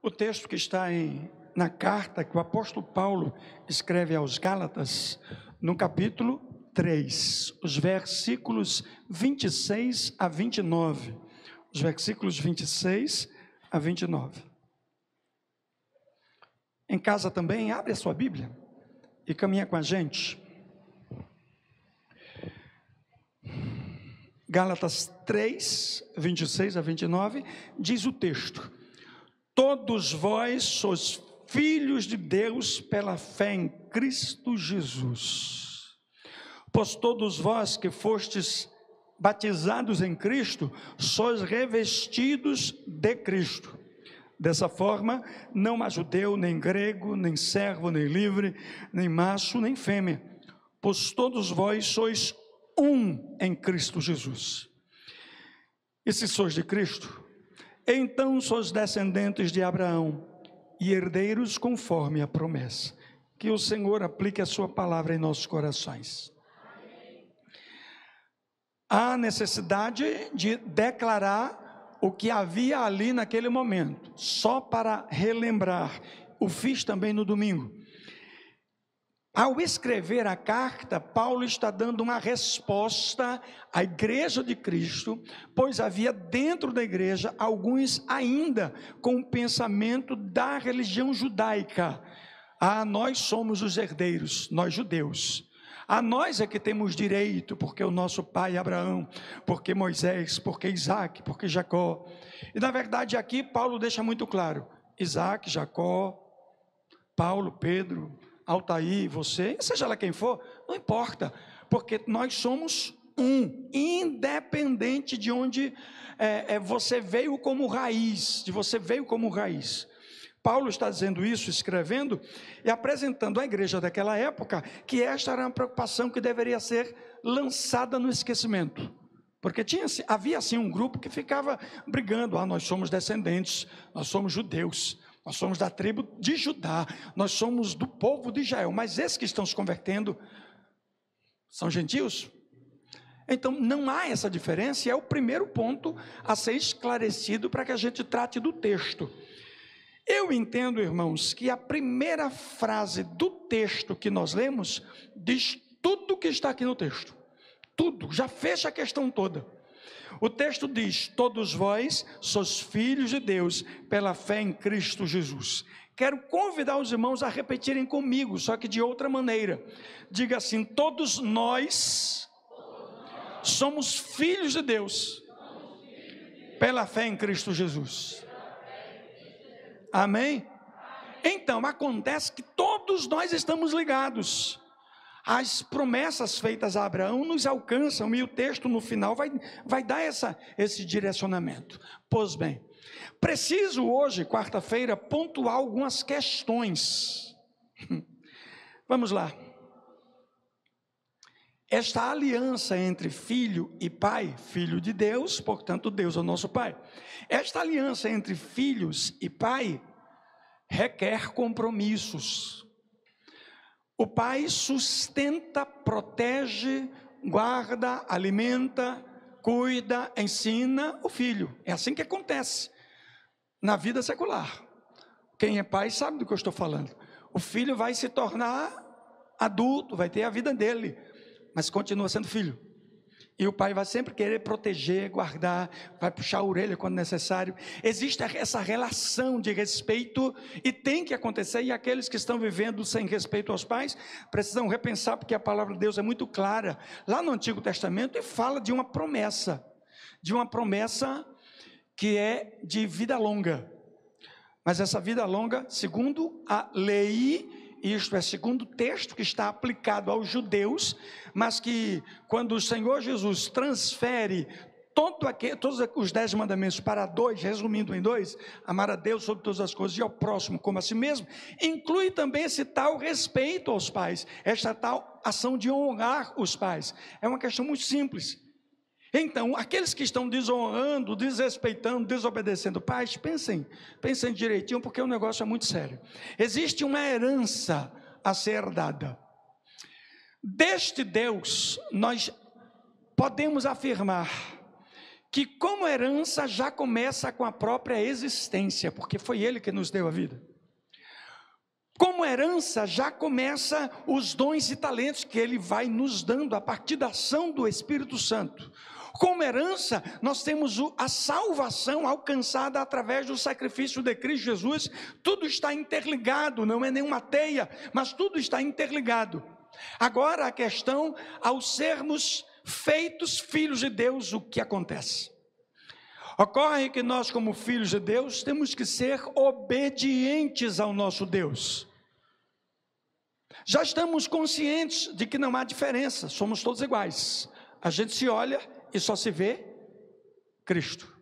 O texto que está na carta que o apóstolo Paulo escreve aos Gálatas, no capítulo 3, os versículos 26 a 29. Os versículos 26 a 29. Em casa também, abre a sua Bíblia e caminha com a gente. Gálatas 3, 26 a 29, diz o texto: todos vós sois filhos de Deus pela fé em Cristo Jesus. Pois todos vós que fostes batizados em Cristo, sois revestidos de Cristo. Dessa forma, não há judeu, nem grego, nem servo, nem livre, nem macho, nem fêmea, pois todos vós sois um em Cristo Jesus. E se sois de Cristo, então sois descendentes de Abraão e herdeiros conforme a promessa. Que o Senhor aplique a sua palavra em nossos corações. Há necessidade de declarar o que havia ali naquele momento, só para relembrar. O fiz também no domingo. Ao escrever a carta, Paulo está dando uma resposta à igreja de Cristo, pois havia dentro da igreja alguns ainda com o pensamento da religião judaica. Nós somos os herdeiros, nós judeus. Nós é que temos direito, porque o nosso pai Abraão, porque Moisés, porque Isaac, porque Jacó. E na verdade aqui Paulo deixa muito claro: Isaac, Jacó, Paulo, Pedro, Altair, você, seja lá quem for, não importa, porque nós somos um, independente de onde você veio como raiz, Paulo está dizendo isso, escrevendo e apresentando à igreja daquela época que esta era uma preocupação que deveria ser lançada no esquecimento, porque havia assim um grupo que ficava brigando: nós somos descendentes, nós somos judeus, nós somos da tribo de Judá, nós somos do povo de Israel, mas esses que estão se convertendo são gentios? Então não há essa diferença, e é o primeiro ponto a ser esclarecido para que a gente trate do texto. Eu entendo, irmãos, que a primeira frase do texto que nós lemos diz tudo o que está aqui no texto, tudo, já fecha a questão toda. O texto diz: todos vós sois filhos de Deus pela fé em Cristo Jesus. Quero convidar os irmãos a repetirem comigo, só que de outra maneira. Diga assim: todos nós somos filhos de Deus pela fé em Cristo Jesus. Amém? Então, acontece que todos nós estamos ligados. As promessas feitas a Abraão nos alcançam, e o texto no final vai dar esse direcionamento. Pois bem, preciso hoje, quarta-feira, pontuar algumas questões. Vamos lá. Esta aliança entre filho e pai, filho de Deus, portanto Deus é o nosso pai. Esta aliança entre filhos e pai requer compromissos. O pai sustenta, protege, guarda, alimenta, cuida, ensina o filho. É assim que acontece na vida secular. Quem é pai sabe do que eu estou falando. O filho vai se tornar adulto, vai ter a vida dele, mas continua sendo filho. E o pai vai sempre querer proteger, guardar, vai puxar a orelha quando necessário. Existe essa relação de respeito e tem que acontecer. E aqueles que estão vivendo sem respeito aos pais precisam repensar, porque a palavra de Deus é muito clara lá no Antigo Testamento, e fala de uma promessa que é de vida longa. Mas essa vida longa, segundo a lei, isto é, segundo o texto que está aplicado aos judeus, mas que quando o Senhor Jesus transfere todos os 10 mandamentos para 2, resumindo em 2, amar a Deus sobre todas as coisas e ao próximo como a si mesmo, inclui também esse tal respeito aos pais, esta tal ação de honrar os pais. É uma questão muito simples. Então, aqueles que estão desonrando, desrespeitando, desobedecendo pais, pensem direitinho, porque o negócio é muito sério. Existe uma herança a ser dada. Deste Deus, nós podemos afirmar que como herança já começa com a própria existência, porque foi Ele que nos deu a vida. Como herança já começa os dons e talentos que Ele vai nos dando a partir da ação do Espírito Santo. Como herança, nós temos a salvação alcançada através do sacrifício de Cristo Jesus. Tudo está interligado, não é nenhuma teia, mas tudo está interligado. Agora a questão, ao sermos feitos filhos de Deus, o que acontece? Ocorre que nós, como filhos de Deus, temos que ser obedientes ao nosso Deus. Já estamos conscientes de que não há diferença, somos todos iguais. A gente se olha e só se vê Cristo.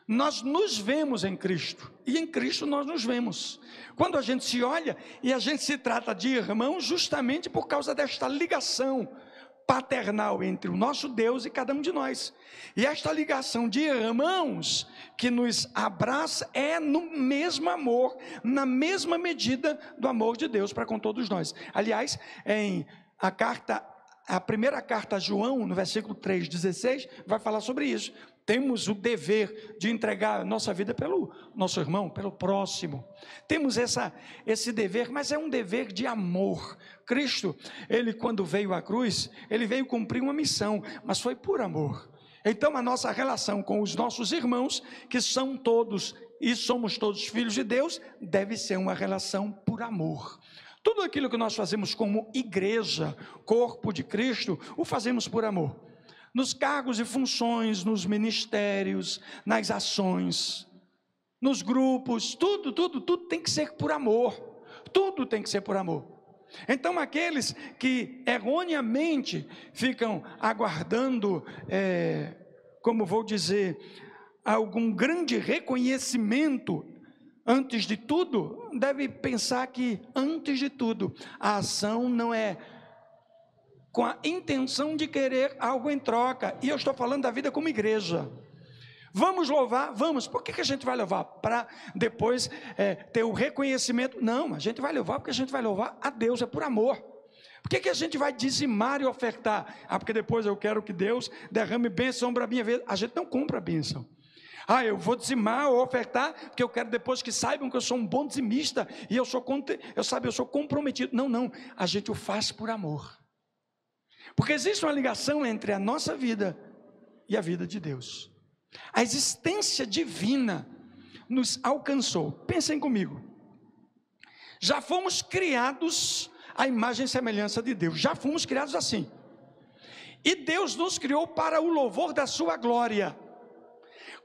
Nós nos vemos em Cristo, e em Cristo nós nos vemos. Quando a gente se olha e a gente se trata de irmão, justamente por causa desta ligação paternal entre o nosso Deus e cada um de nós. E esta ligação de irmãos que nos abraça é no mesmo amor, na mesma medida do amor de Deus para com todos nós. Aliás, em a primeira carta a João, no versículo 3,16, vai falar sobre isso. Temos o dever de entregar a nossa vida pelo nosso irmão, pelo próximo. Temos esse dever, mas é um dever de amor. Cristo, Ele quando veio à cruz, Ele veio cumprir uma missão, mas foi por amor. Então a nossa relação com os nossos irmãos, que são todos e somos todos filhos de Deus, deve ser uma relação por amor. Tudo aquilo que nós fazemos como igreja, corpo de Cristo, o fazemos por amor. Nos cargos e funções, nos ministérios, nas ações, nos grupos, tudo tem que ser por amor. Tudo tem que ser por amor. Então aqueles que erroneamente ficam aguardando, como vou dizer, algum grande reconhecimento, antes de tudo, deve pensar que, antes de tudo, a ação não é com a intenção de querer algo em troca. E eu estou falando da vida como igreja. Vamos louvar? Vamos. Por que a gente vai louvar? Para depois ter o reconhecimento? Não, a gente vai louvar porque a gente vai louvar a Deus, é por amor. Por que a gente vai dizimar e ofertar? Porque depois eu quero que Deus derrame bênção para a minha vida. A gente não compra a bênção. Eu vou dizimar ou ofertar, porque eu quero depois que saibam que eu sou um bom dizimista, e eu sou comprometido. Não, a gente o faz por amor. Porque existe uma ligação entre a nossa vida e a vida de Deus. A existência divina nos alcançou. Pensem comigo. Já fomos criados à imagem e semelhança de Deus. Já fomos criados assim. E Deus nos criou para o louvor da sua glória.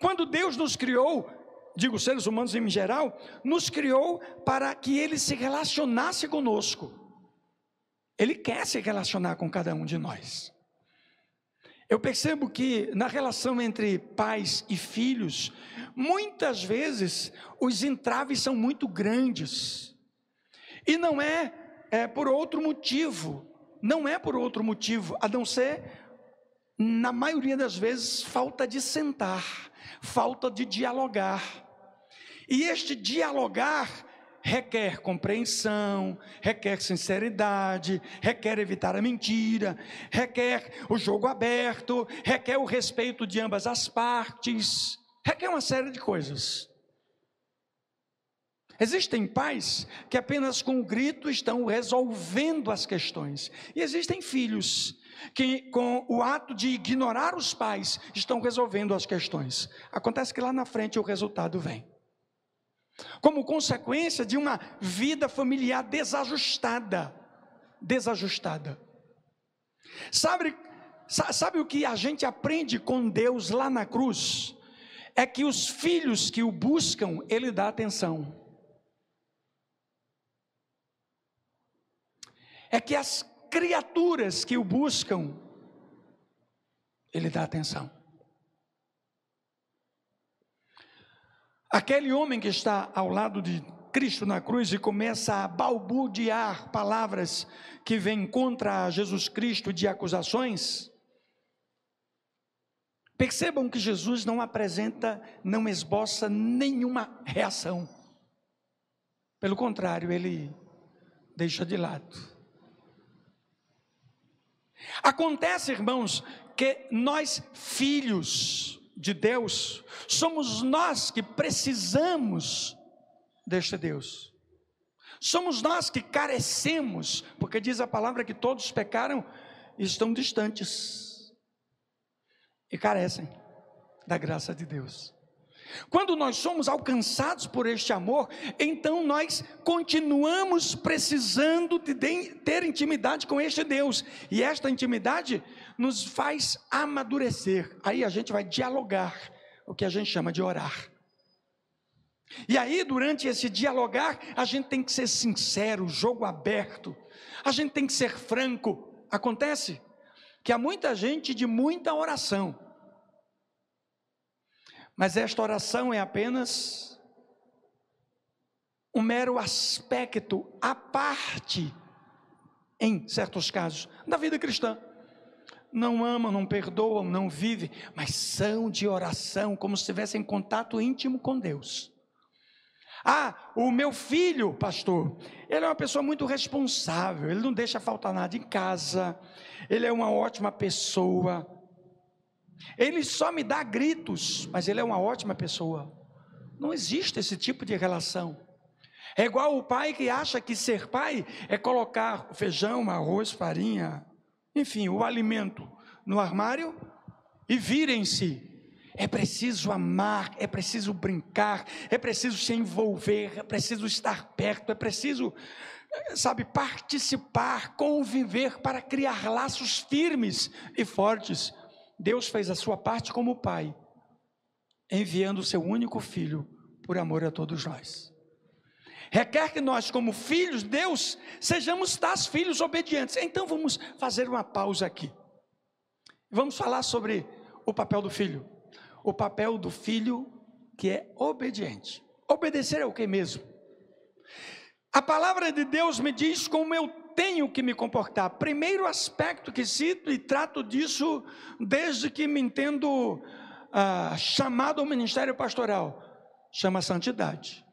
Quando Deus nos criou, digo seres humanos em geral, nos criou para que Ele se relacionasse conosco. Ele quer se relacionar com cada um de nós. Eu percebo que na relação entre pais e filhos, muitas vezes os entraves são muito grandes. E não é por outro motivo, a não ser, na maioria das vezes, falta de sentar, falta de dialogar. E este dialogar requer compreensão, requer sinceridade, requer evitar a mentira, requer o jogo aberto, requer o respeito de ambas as partes, requer uma série de coisas. Existem pais que apenas com o grito estão resolvendo as questões, e existem filhos que com o ato de ignorar os pais estão resolvendo as questões. Acontece que lá na frente o resultado vem como consequência de uma vida familiar desajustada. Sabe o que a gente aprende com Deus lá na cruz? É que os filhos que o buscam, Ele dá atenção. É que as criaturas que o buscam, Ele dá atenção. Aquele homem que está ao lado de Cristo na cruz e começa a balbuciar palavras que vêm contra Jesus Cristo de acusações, percebam que Jesus não esboça nenhuma reação. Pelo contrário, Ele deixa de lado. Acontece, irmãos, que nós filhos de Deus, somos nós que precisamos deste Deus. Somos nós que carecemos, porque diz a palavra que todos pecaram e estão distantes e carecem da graça de Deus. Quando nós somos alcançados por este amor, então nós continuamos precisando de ter intimidade com este Deus, e esta intimidade nos faz amadurecer. Aí a gente vai dialogar, o que a gente chama de orar. E aí, durante esse dialogar, a gente tem que ser sincero, jogo aberto, a gente tem que ser franco. Acontece que há muita gente de muita oração, mas esta oração é apenas um mero aspecto à parte, em certos casos, da vida cristã. Não amam, não perdoam, não vivem, mas são de oração, como se estivessem em contato íntimo com Deus. Ah, o meu filho, pastor, ele é uma pessoa muito responsável, ele não deixa faltar nada em casa, ele é uma ótima pessoa, ele só me dá gritos, mas ele é uma ótima pessoa. Não existe esse tipo de relação. É igual o pai que acha que ser pai é colocar feijão, arroz, farinha, enfim, o alimento no armário e virem-se. É preciso amar, é preciso brincar, é preciso se envolver, é preciso estar perto, é preciso, participar, conviver para criar laços firmes e fortes. Deus fez a sua parte como pai, enviando o seu único filho por amor a todos nós. Requer que nós, como filhos de Deus, sejamos tais filhos obedientes. Então vamos fazer uma pausa aqui. Vamos falar sobre o papel do filho. O papel do filho que é obediente. Obedecer é o que mesmo? A palavra de Deus me diz como eu tenho que me comportar. Primeiro aspecto que cito e trato disso desde que me entendo chamado ao ministério pastoral, chama santidade.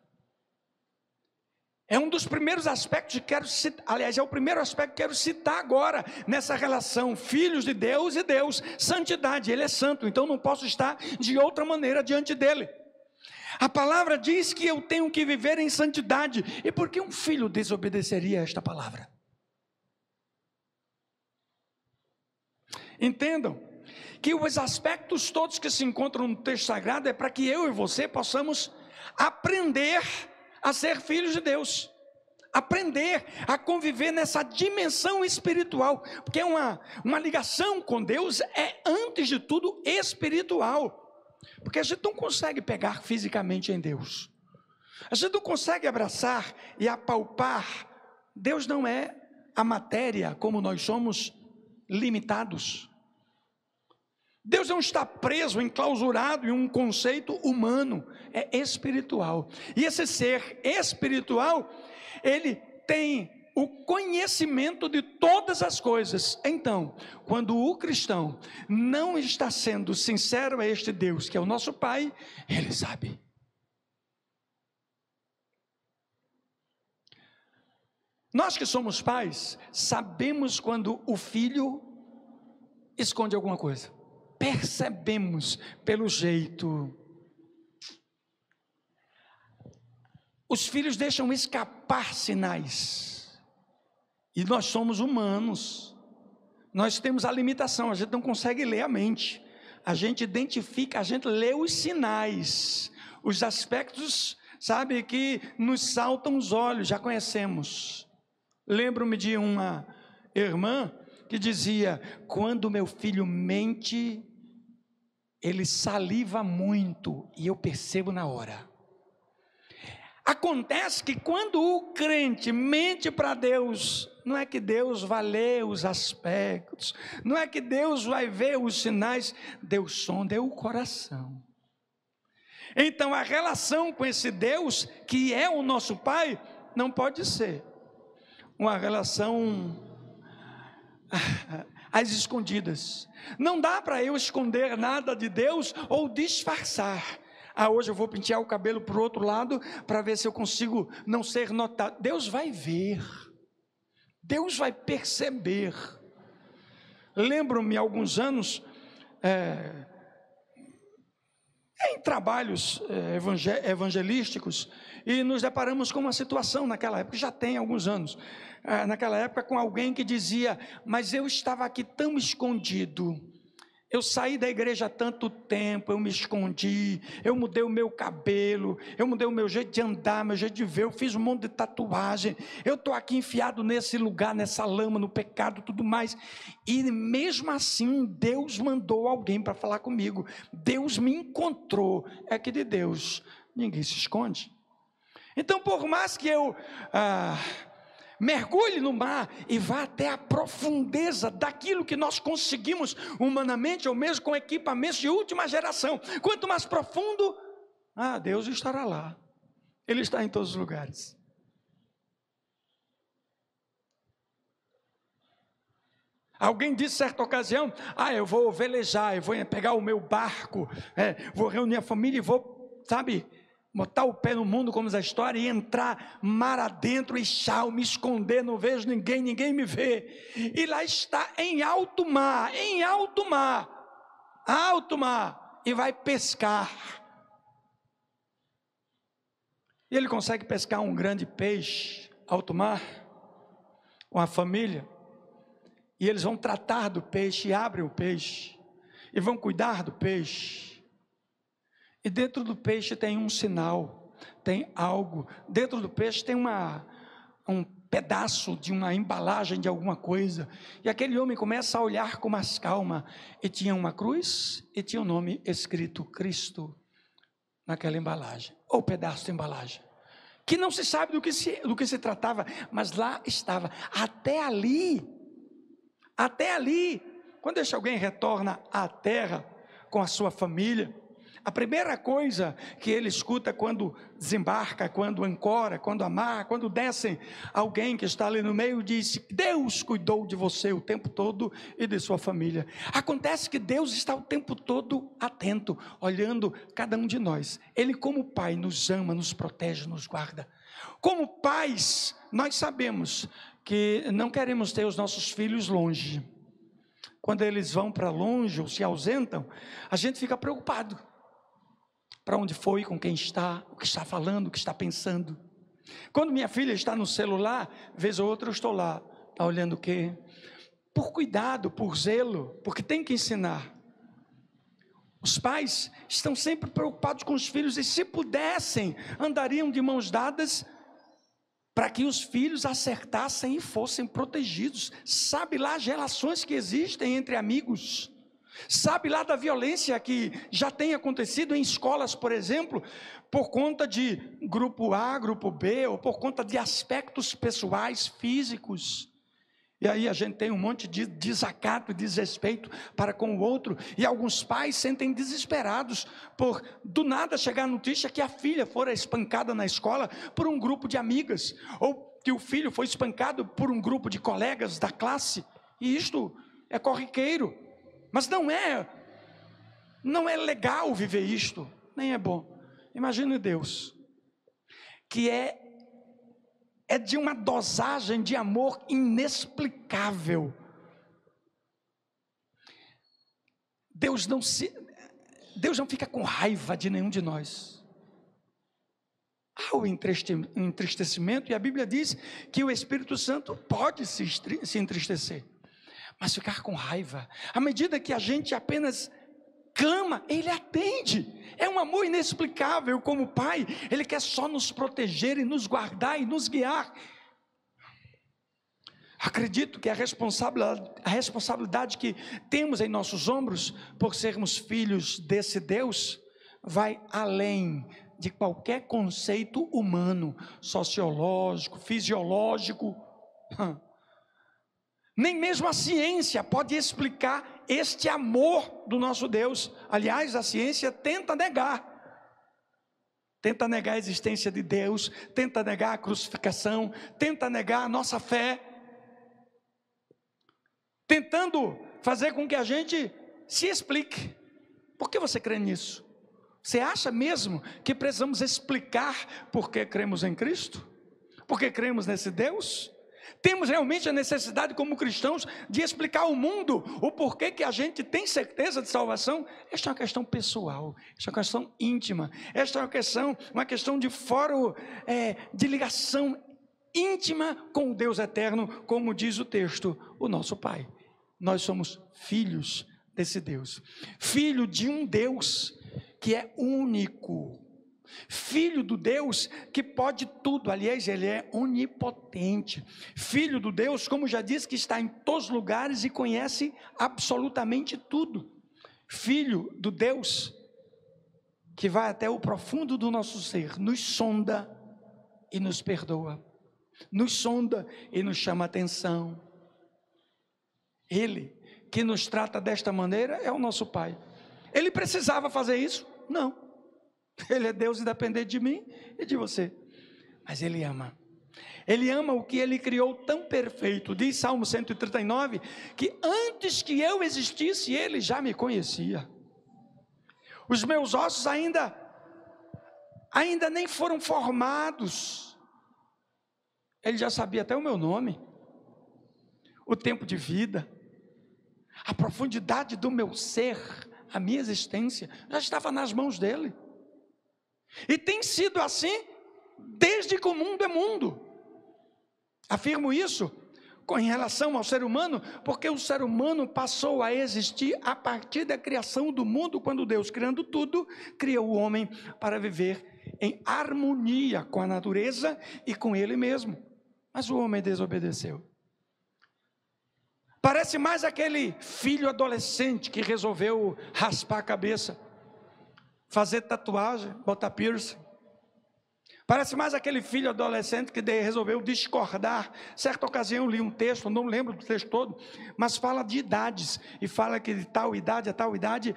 É um dos primeiros aspectos que quero citar, aliás, é o primeiro aspecto que quero citar agora, nessa relação, filhos de Deus e Deus, santidade. Ele é santo, então não posso estar de outra maneira diante dele. A palavra diz que eu tenho que viver em santidade. E por que um filho desobedeceria a esta palavra? Entendam que os aspectos todos que se encontram no texto sagrado é para que eu e você possamos aprender a ser filhos de Deus, aprender a conviver nessa dimensão espiritual, porque uma ligação com Deus é, antes de tudo, espiritual, porque a gente não consegue pegar fisicamente em Deus, a gente não consegue abraçar e apalpar. Deus não é a matéria como nós somos limitados. Deus não está preso, enclausurado em um conceito humano, é espiritual. E esse ser espiritual, ele tem o conhecimento de todas as coisas. Então, quando o cristão não está sendo sincero a este Deus, que é o nosso Pai, ele sabe. Nós que somos pais, sabemos quando o filho esconde alguma coisa. Percebemos pelo jeito. Os filhos deixam escapar sinais. E nós somos humanos. Nós temos a limitação, a gente não consegue ler a mente. A gente identifica, a gente lê os sinais, os aspectos, que nos saltam os olhos, já conhecemos. Lembro-me de uma irmã que dizia: quando meu filho mente, ele saliva muito e eu percebo na hora. Acontece que quando o crente mente para Deus, não é que Deus vai ler os aspectos, não é que Deus vai ver os sinais, Deus sonda o coração. Então a relação com esse Deus, que é o nosso Pai, não pode ser uma relação às escondidas. Não dá para eu esconder nada de Deus ou disfarçar. Hoje eu vou pentear o cabelo para o outro lado para ver se eu consigo não ser notado. Deus vai ver, Deus vai perceber. Lembro-me há alguns anos, trabalhos evangelísticos, e nos deparamos com uma situação naquela época, já tem alguns anos, naquela época, com alguém que dizia: mas eu estava aqui tão escondido, eu saí da igreja há tanto tempo, eu me escondi, eu mudei o meu cabelo, eu mudei o meu jeito de andar, meu jeito de ver, eu fiz um monte de tatuagem, eu estou aqui enfiado nesse lugar, nessa lama, no pecado, tudo mais, e mesmo assim Deus mandou alguém para falar comigo, Deus me encontrou. É que de Deus ninguém se esconde. Então, por mais que eu mergulhe no mar e vá até a profundeza daquilo que nós conseguimos humanamente, ou mesmo com equipamentos de última geração, quanto mais profundo, Deus estará lá. Ele está em todos os lugares. Alguém disse certa ocasião: eu vou velejar, eu vou pegar o meu barco, vou reunir a família e vou, botar o pé no mundo, como diz a história, e entrar mar adentro, e me esconder, não vejo ninguém, ninguém me vê. E lá está, em alto mar, e vai pescar. E ele consegue pescar um grande peixe, alto mar, com a família, e eles vão tratar do peixe, e abrem o peixe, e vão cuidar do peixe. E dentro do peixe tem um sinal, tem algo. Dentro do peixe tem um pedaço de uma embalagem de alguma coisa. E aquele homem começa a olhar com mais calma. E tinha uma cruz e tinha o nome escrito Cristo naquela embalagem, ou pedaço de embalagem, que não se sabe do que se tratava, mas lá estava. Até ali, quando alguém retorna à terra com a sua família, a primeira coisa que ele escuta quando desembarca, quando ancora, quando amarra, quando descem, alguém que está ali no meio diz: Deus cuidou de você o tempo todo e de sua família. Acontece que Deus está o tempo todo atento, olhando cada um de nós. Ele, como Pai, nos ama, nos protege, nos guarda. Como pais, nós sabemos que não queremos ter os nossos filhos longe. Quando eles vão para longe ou se ausentam, a gente fica preocupado. Para onde foi, com quem está, o que está falando, o que está pensando. Quando minha filha está no celular, vez ou outra eu estou lá, está olhando o quê? Por cuidado, por zelo, porque tem que ensinar. Os pais estão sempre preocupados com os filhos, e se pudessem, andariam de mãos dadas, para que os filhos acertassem e fossem protegidos. Sabe lá as relações que existem entre amigos, sabe lá da violência que já tem acontecido em escolas, por exemplo, por conta de grupo A, grupo B, ou por conta de aspectos pessoais, físicos. E aí a gente tem um monte de desacato e desrespeito para com o outro, e alguns pais sentem desesperados por do nada chegar a notícia que a filha fora espancada na escola por um grupo de amigas, ou que o filho foi espancado por um grupo de colegas da classe. E isto é corriqueiro. Mas não é legal viver isto, nem é bom. Imagine Deus, que é de uma dosagem de amor inexplicável. Deus não fica com raiva de nenhum de nós. Há o entristecimento, e a Bíblia diz que o Espírito Santo pode se entristecer. Mas ficar com raiva, à medida que a gente apenas clama, Ele atende. É um amor inexplicável. Como Pai, Ele quer só nos proteger e nos guardar e nos guiar. Acredito que a responsabilidade que temos em nossos ombros, por sermos filhos desse Deus, vai além de qualquer conceito humano, sociológico, fisiológico. Nem mesmo a ciência pode explicar este amor do nosso Deus. Aliás, a ciência tenta negar a existência de Deus, tenta negar a crucificação, tenta negar a nossa fé, tentando fazer com que a gente se explique. Por que você crê nisso? Você acha mesmo que precisamos explicar por que cremos em Cristo? Por que cremos nesse Deus? Temos realmente a necessidade, como cristãos, de explicar ao mundo o porquê que a gente tem certeza de salvação. Esta é uma questão pessoal, esta é uma questão íntima, esta é uma questão de fórum, de ligação íntima com o Deus eterno, como diz o texto, o nosso Pai. Nós somos filhos desse Deus, filho de um Deus que é único, filho do Deus que pode tudo, aliás, ele é onipotente, filho do Deus, como já disse, que está em todos os lugares e conhece absolutamente tudo, filho do Deus que vai até o profundo do nosso ser, nos sonda e nos perdoa, nos sonda e nos chama atenção. Ele que nos trata desta maneira é o nosso Pai. Ele precisava fazer isso? Não. Ele é Deus independente de mim e de você. Mas Ele ama. Ele ama o que Ele criou tão perfeito. Diz Salmo 139, que antes que eu existisse, Ele já me conhecia. Os meus ossos ainda nem foram formados. Ele já sabia até o meu nome, o tempo de vida, a profundidade do meu ser, a minha existência, já estava nas mãos dele. E tem sido assim desde que o mundo é mundo. Afirmo isso em relação ao ser humano, porque o ser humano passou a existir a partir da criação do mundo, quando Deus, criando tudo, criou o homem para viver em harmonia com a natureza e com ele mesmo. Mas o homem desobedeceu. Parece mais aquele filho adolescente que resolveu raspar a cabeça, fazer tatuagem, botar piercing. Parece mais aquele filho adolescente que resolveu discordar. Certa ocasião li um texto, não lembro do texto todo, mas fala de idades, e fala que de tal idade a tal idade,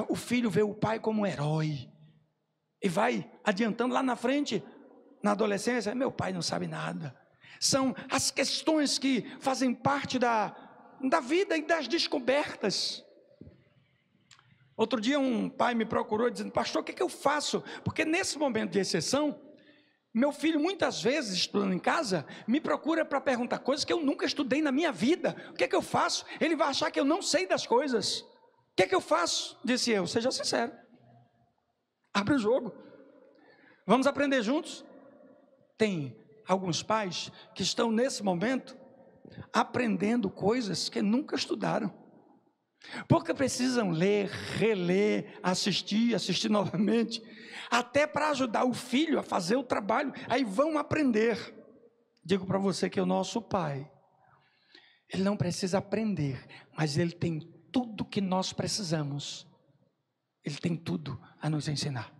o filho vê o pai como um herói, e vai adiantando lá na frente, na adolescência, meu pai não sabe nada. São as questões que fazem parte da vida e das descobertas. Outro dia um pai me procurou dizendo: pastor, o que eu faço? Porque nesse momento de exceção, meu filho muitas vezes, estudando em casa, me procura para perguntar coisas que eu nunca estudei na minha vida. O que eu faço? Ele vai achar que eu não sei das coisas. O que eu faço? Disse eu: seja sincero, abre o jogo, vamos aprender juntos. Tem alguns pais que estão nesse momento aprendendo coisas que nunca estudaram, porque precisam ler, reler, assistir novamente, até para ajudar o filho a fazer o trabalho, aí vão aprender. Digo para você que o nosso Pai, Ele não precisa aprender, mas Ele tem tudo que nós precisamos, Ele tem tudo a nos ensinar.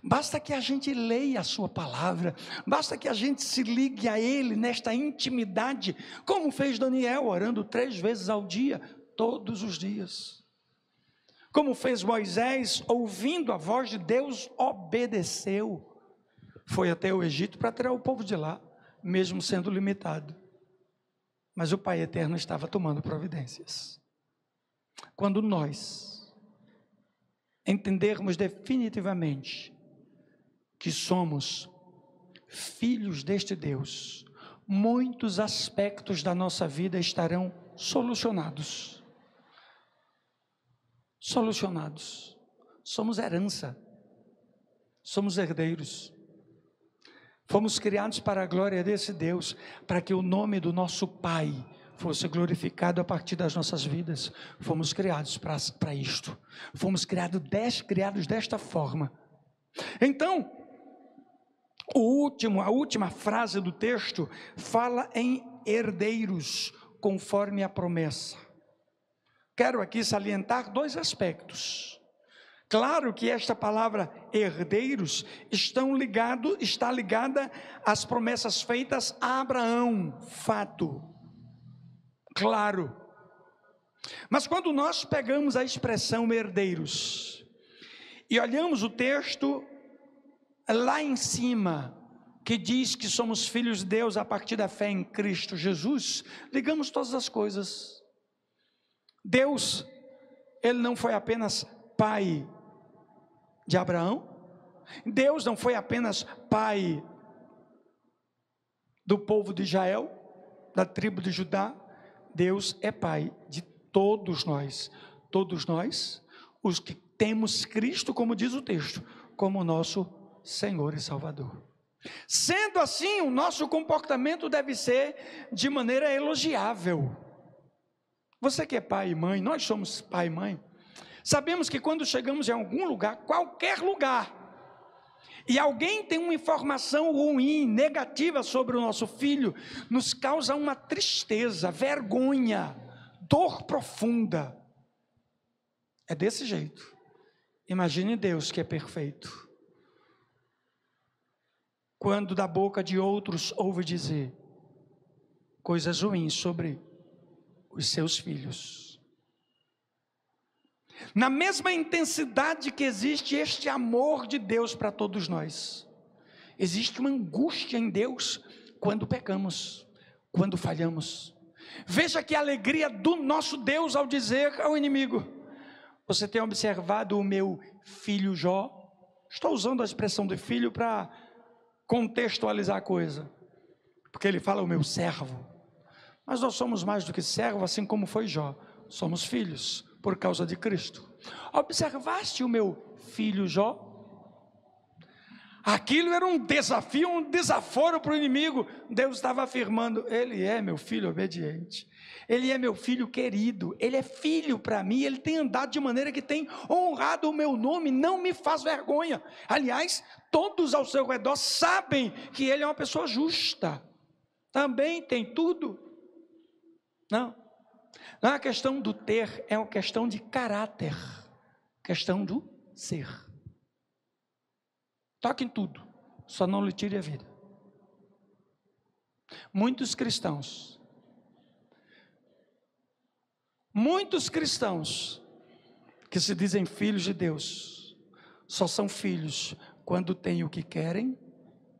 Basta que a gente leia a sua palavra, basta que a gente se ligue a Ele nesta intimidade, como fez Daniel, orando 3 vezes ao dia, todos os dias. Como fez Moisés, ouvindo a voz de Deus, obedeceu. Foi até o Egito para tirar o povo de lá, mesmo sendo limitado. Mas o Pai Eterno estava tomando providências. Quando nós entendermos definitivamente que somos filhos deste Deus, muitos aspectos da nossa vida estarão solucionados. Somos herança, somos herdeiros, fomos criados para a glória desse Deus, para que o nome do nosso Pai fosse glorificado a partir das nossas vidas. Fomos criados para isto, fomos criados desta forma. Então, a última frase do texto fala em herdeiros, conforme a promessa. Quero aqui salientar 2 aspectos. Claro que esta palavra herdeiros está ligada às promessas feitas a Abraão, fato, claro. Mas quando nós pegamos a expressão herdeiros e olhamos o texto lá em cima, que diz que somos filhos de Deus a partir da fé em Cristo Jesus, ligamos todas as coisas. Deus, Ele não foi apenas pai de Abraão, Deus não foi apenas pai do povo de Israel, da tribo de Judá. Deus é Pai de todos nós, os que temos Cristo, como diz o texto, como nosso Senhor e Salvador. Sendo assim, o nosso comportamento deve ser de maneira elogiável. Você que é pai e mãe, nós somos pai e mãe, sabemos que quando chegamos em algum lugar, qualquer lugar, e alguém tem uma informação ruim, negativa sobre o nosso filho, nos causa uma tristeza, vergonha, dor profunda. É desse jeito. Imagine Deus, que é perfeito, quando da boca de outros ouve dizer coisas ruins sobre os seus filhos. Na mesma intensidade que existe este amor de Deus para todos nós, existe uma angústia em Deus quando pecamos, quando falhamos. Veja que alegria do nosso Deus ao dizer ao inimigo: você tem observado o meu filho Jó? Estou usando a expressão de filho para contextualizar a coisa, porque ele fala o meu servo, mas nós somos mais do que servo, assim como foi Jó, somos filhos, por causa de Cristo. Observaste o meu filho Jó? Aquilo era um desafio, um desaforo para o inimigo. Deus estava afirmando: ele é meu filho obediente, ele é meu filho querido, ele é filho para mim, ele tem andado de maneira que tem honrado o meu nome, não me faz vergonha. Aliás, todos ao seu redor sabem que ele é uma pessoa justa, também tem tudo. Não é uma questão do ter, é uma questão de caráter, questão do ser. Toque em tudo, só não lhe tire a vida. Muitos cristãos que se dizem filhos de Deus, só são filhos quando têm o que querem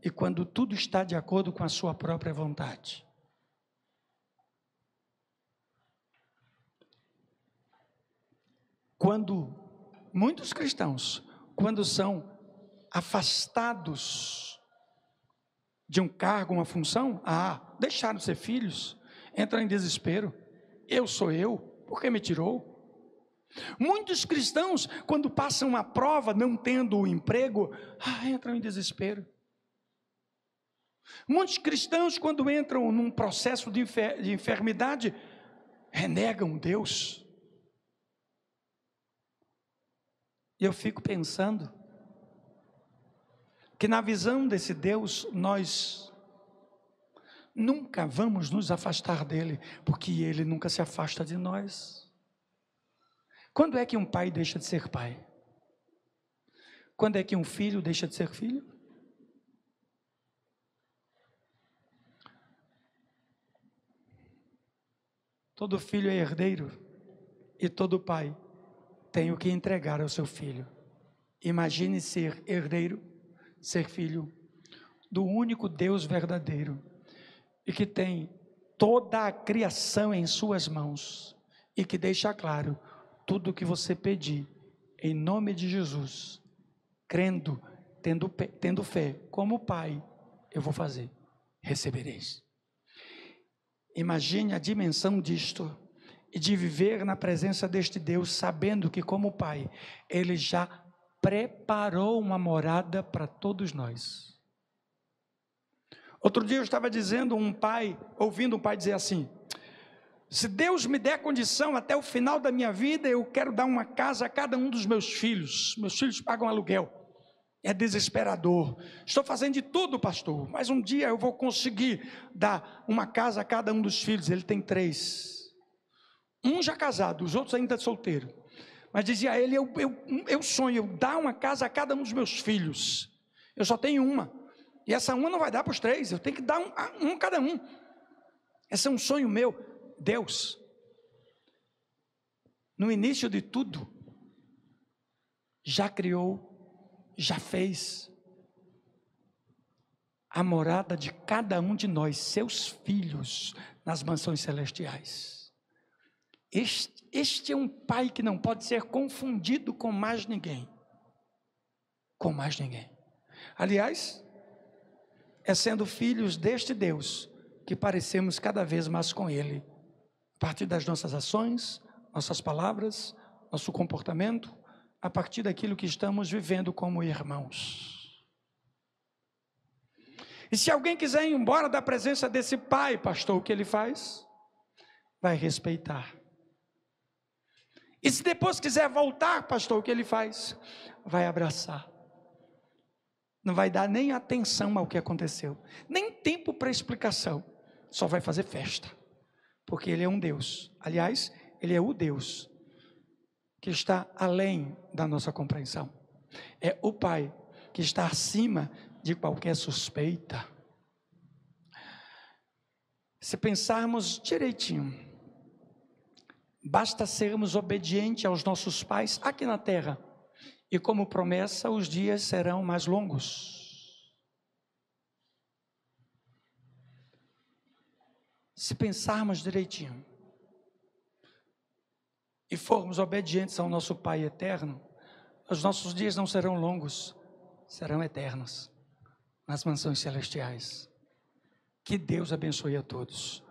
e quando tudo está de acordo com a sua própria vontade. Muitos cristãos, quando são afastados de um cargo, uma função, deixaram de ser filhos, entram em desespero. Eu sou eu, por que me tirou? Muitos cristãos, quando passam uma prova, não tendo o emprego, entram em desespero. Muitos cristãos, quando entram num processo de enfermidade, renegam Deus. E eu fico pensando que na visão desse Deus, nós nunca vamos nos afastar dele, porque ele nunca se afasta de nós. Quando é que um pai deixa de ser pai? Quando é que um filho deixa de ser filho? Todo filho é herdeiro, e todo pai tem o que entregar ao seu filho. Imagine ser herdeiro, ser filho do único Deus verdadeiro, e que tem toda a criação em suas mãos, e que deixa claro: tudo o que você pedir, em nome de Jesus, crendo, tendo fé, como Pai, eu vou fazer, recebereis. Imagine a dimensão disto, e de viver na presença deste Deus, sabendo que como Pai, Ele já preparou uma morada para todos nós. Outro dia eu estava ouvindo um pai dizer assim: se Deus me der condição até o final da minha vida, eu quero dar uma casa a cada um dos meus filhos pagam aluguel, é desesperador, estou fazendo de tudo, pastor, mas um dia eu vou conseguir dar uma casa a cada um dos filhos. Ele tem 3, um já casado, os outros ainda solteiros, mas dizia ele: eu sonho dar uma casa a cada um dos meus filhos, eu só tenho uma, e essa uma não vai dar para os 3, eu tenho que dar um a cada um. Esse é um sonho meu. Deus, no início de tudo, já criou, já fez a morada de cada um de nós, seus filhos, nas mansões celestiais. Este é um pai que não pode ser confundido com mais ninguém. Com mais ninguém. Aliás, é sendo filhos deste Deus que parecemos cada vez mais com Ele, a partir das nossas ações, nossas palavras, nosso comportamento, a partir daquilo que estamos vivendo como irmãos. E se alguém quiser ir embora da presença desse pai, pastor, o que ele faz? Vai respeitar. E se depois quiser voltar, pastor, o que ele faz? Vai abraçar. Não vai dar nem atenção ao que aconteceu, nem tempo para explicação, só vai fazer festa, porque Ele é um Deus, aliás, Ele é o Deus, que está além da nossa compreensão, é o Pai, que está acima de qualquer suspeita. Se pensarmos direitinho, basta sermos obedientes aos nossos pais aqui na terra, e como promessa, os dias serão mais longos. Se pensarmos direitinho, e formos obedientes ao nosso Pai eterno, os nossos dias não serão longos, serão eternos, nas mansões celestiais. Que Deus abençoe a todos.